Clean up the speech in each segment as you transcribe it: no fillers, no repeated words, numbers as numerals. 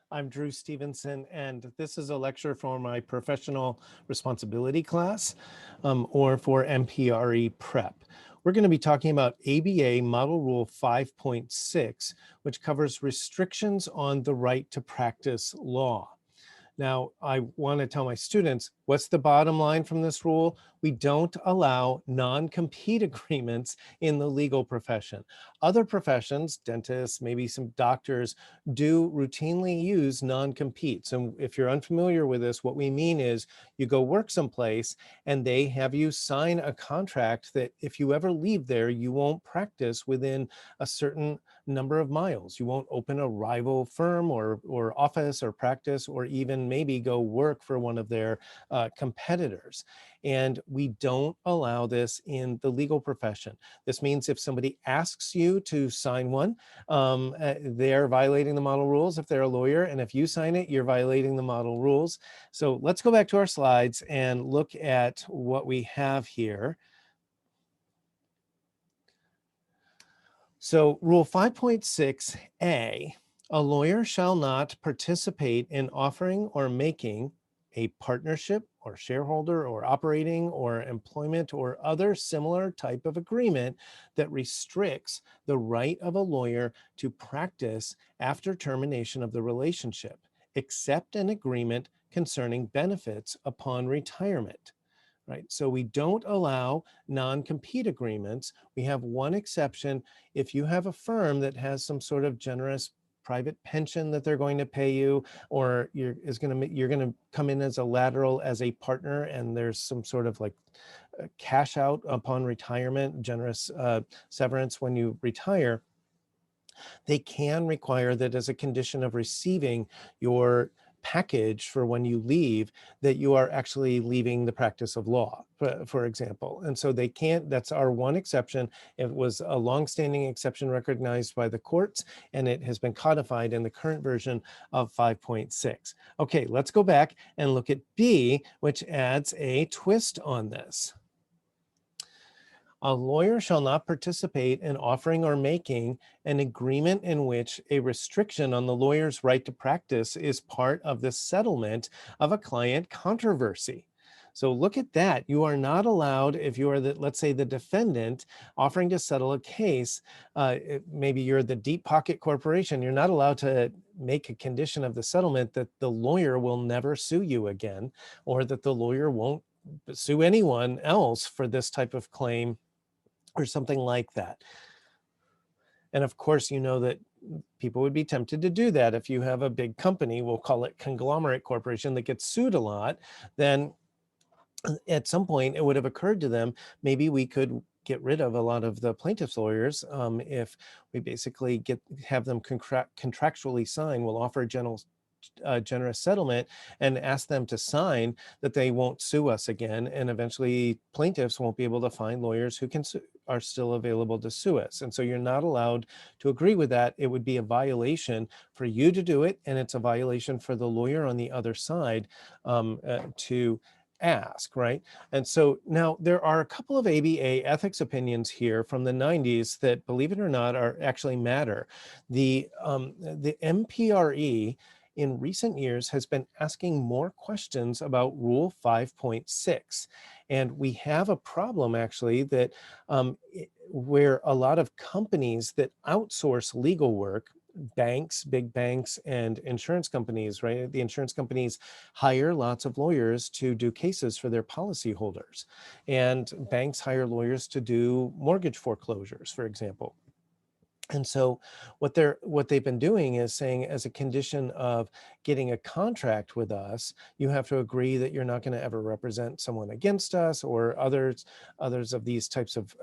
I'm Drew Stevenson, and this is a lecture for my professional responsibility class, or for MPRE prep. We're going to be talking about ABA Model Rule 5.6, which covers restrictions on the right to practice law. Now, I want to tell my students, what's the bottom line from this rule? We don't allow non-compete agreements in the legal profession. Other professions, dentists, maybe some doctors, do routinely use non-competes. And if you're unfamiliar with this, what we mean is you go work someplace and they have you sign a contract that if you ever leave there, you won't practice within a certain number of miles. You won't open a rival firm or office or practice, or even maybe go work for one of their competitors. And we don't allow this in the legal profession. This means if somebody asks you to sign one, they're violating the model rules if they're a lawyer. And if you sign it, you're violating the model rules. So let's go back to our slides and look at what we have here. So Rule 5.6a, a lawyer shall not participate in offering or making a partnership or shareholder or operating or employment or other similar type of agreement that restricts the right of a lawyer to practice after termination of the relationship, except an agreement concerning benefits upon retirement. Right? So we don't allow non-compete agreements. We have one exception. If you have a firm that has some sort of generous private pension that they're going to pay you, or you're going to come in as a lateral as a partner, and there's some sort of like cash out upon retirement, generous severance when you retire, they can require that as a condition of receiving your package for when you leave, that you are actually leaving the practice of law, for example. And so they can't, that's our one exception. It was a longstanding exception recognized by the courts, and it has been codified in the current version of 5.6. Okay, let's go back and look at B, which adds a twist on this. A lawyer shall not participate in offering or making an agreement in which a restriction on the lawyer's right to practice is part of the settlement of a client controversy. So look at that. You are not allowed, if you are let's say the defendant offering to settle a case, maybe you're the deep pocket corporation, you're not allowed to make a condition of the settlement that the lawyer will never sue you again, or that the lawyer won't sue anyone else for this type of claim or something like that. And of course, you know that people would be tempted to do that. If you have a big company, we'll call it conglomerate corporation, that gets sued a lot, then at some point it would have occurred to them, maybe we could get rid of a lot of the plaintiff's lawyers if we basically have them contractually sign, we'll offer a generous settlement and ask them to sign that they won't sue us again, and eventually plaintiffs won't be able to find lawyers who are still available to sue us. And so you're not allowed to agree with that. It would be a violation for you to do it, and it's a violation for the lawyer on the other side to ask, right? And so now there are a couple of ABA ethics opinions here from the 90s that, believe it or not, are actually matter. The MPRE in recent years has been asking more questions about Rule 5.6. And we have a problem actually that where a lot of companies that outsource legal work, banks, big banks, and insurance companies, right? The insurance companies hire lots of lawyers to do cases for their policyholders. And banks hire lawyers to do mortgage foreclosures, for example. And so what they've been doing is saying, as a condition of getting a contract with us, you have to agree that you're not going to ever represent someone against us, or others of these types of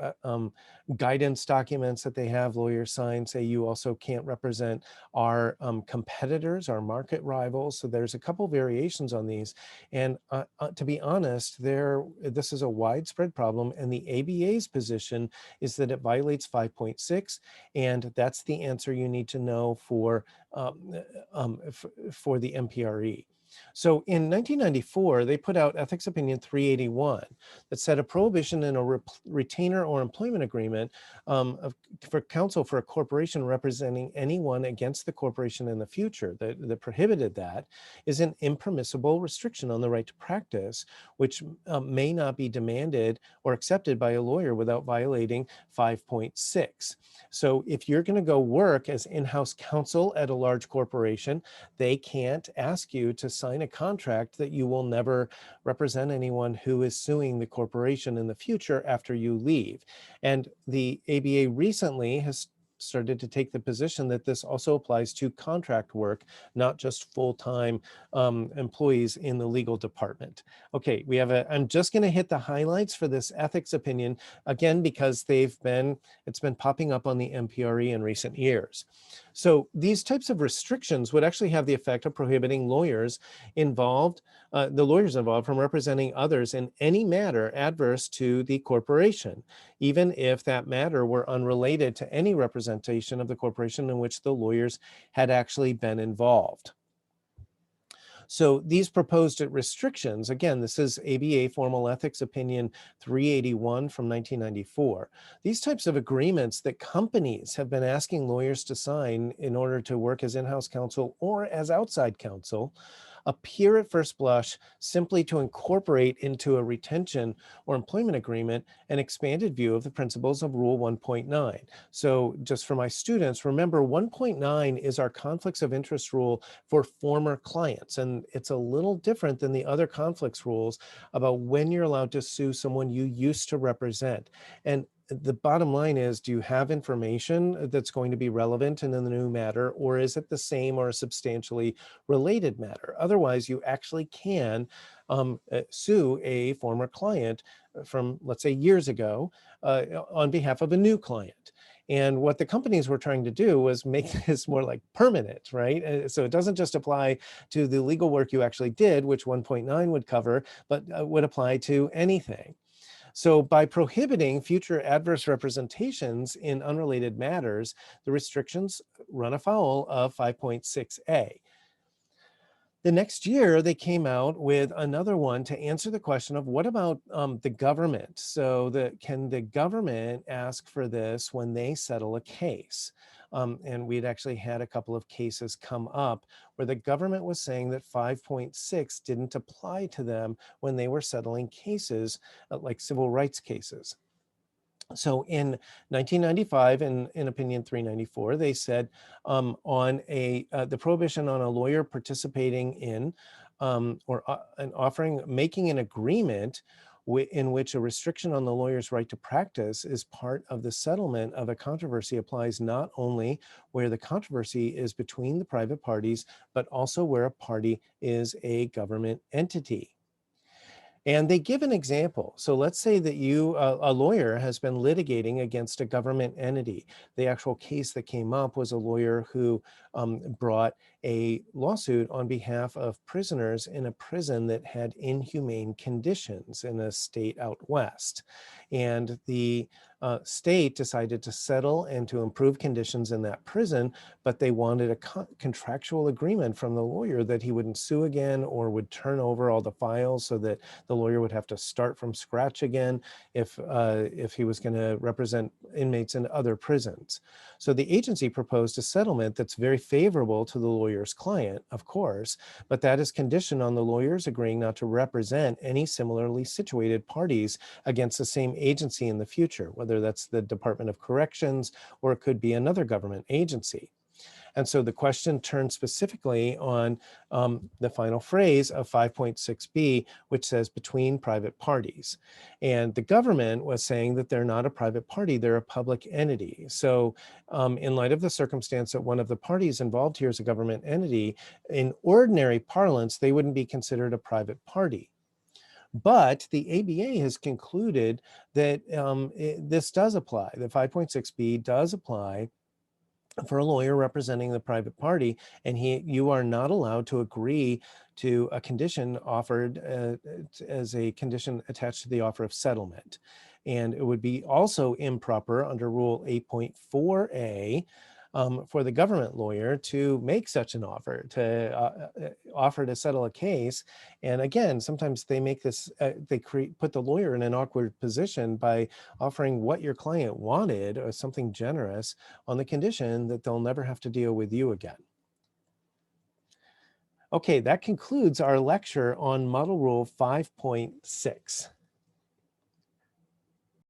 guidance documents that they have lawyers sign say you also can't represent our competitors, our market rivals. So there's a couple variations on these. And to be honest, this is a widespread problem, and the ABA's position is that it violates 5.6, and that's the answer you need to know for the MPRE. So in 1994, they put out Ethics Opinion 381 that said a prohibition in a retainer or employment agreement for counsel for a corporation representing anyone against the corporation in the future that prohibited that is an impermissible restriction on the right to practice, which may not be demanded or accepted by a lawyer without violating 5.6. So if you're going to go work as in-house counsel at a large corporation, they can't ask you to sign a contract that you will never represent anyone who is suing the corporation in the future after you leave. And the ABA recently has started to take the position that this also applies to contract work, not just full-time employees in the legal department. Okay, I'm just going to hit the highlights for this ethics opinion, again, because it's been popping up on the MPRE in recent years. So these types of restrictions would actually have the effect of prohibiting the lawyers involved from representing others in any matter adverse to the corporation, even if that matter were unrelated to any representation of the corporation in which the lawyers had actually been involved. So these proposed restrictions, again, this is ABA Formal Ethics Opinion 381 from 1994. These types of agreements that companies have been asking lawyers to sign in order to work as in-house counsel or as outside counsel appear at first blush simply to incorporate into a retention or employment agreement an expanded view of the principles of Rule 1.9. So just for my students, remember 1.9 is our conflicts of interest rule for former clients. And it's a little different than the other conflicts rules about when you're allowed to sue someone you used to represent. And the bottom line is, do you have information that's going to be relevant in the new matter, or is it the same or a substantially related matter? Otherwise, you actually can sue a former client from, let's say, years ago on behalf of a new client. And what the companies were trying to do was make this more like permanent, right? So it doesn't just apply to the legal work you actually did, which 1.9 would cover, but would apply to anything. So by prohibiting future adverse representations in unrelated matters, the restrictions run afoul of 5.6a. The next year, they came out with another one to answer the question of what about the government? So can the government ask for this when they settle a case? And we'd actually had a couple of cases come up where the government was saying that 5.6 didn't apply to them when they were settling cases like civil rights cases. So in 1995, in Opinion 394, they said the prohibition on a lawyer participating in making an agreement in which a restriction on the lawyer's right to practice is part of the settlement of a controversy applies not only where the controversy is between the private parties, but also where a party is a government entity. And they give an example. So let's say that a lawyer has been litigating against a government entity. The actual case that came up was a lawyer who brought a lawsuit on behalf of prisoners in a prison that had inhumane conditions in a state out west. And the state decided to settle and to improve conditions in that prison, but they wanted a contractual agreement from the lawyer that he wouldn't sue again or would turn over all the files so that the lawyer would have to start from scratch again if he was going to represent inmates in other prisons. So the agency proposed a settlement that's very favorable to the lawyer's client, of course, but that is conditioned on the lawyers agreeing not to represent any similarly situated parties against the same agency in the future, whether that's the Department of Corrections or it could be another government agency. And so the question turned specifically on the final phrase of 5.6b, which says between private parties. And the government was saying that they're not a private party, they're a public entity. So in light of the circumstance that one of the parties involved here is a government entity, in ordinary parlance, they wouldn't be considered a private party. But the ABA has concluded that this does apply, that 5.6b does apply for a lawyer representing the private party, and you are not allowed to agree to a condition offered as a condition attached to the offer of settlement. And it would be also improper under Rule 8.4a for the government lawyer to make such an offer, to offer to settle a case. And again, sometimes they make this, they put the lawyer in an awkward position by offering what your client wanted or something generous on the condition that they'll never have to deal with you again. Okay, that concludes our lecture on Model Rule 5.6.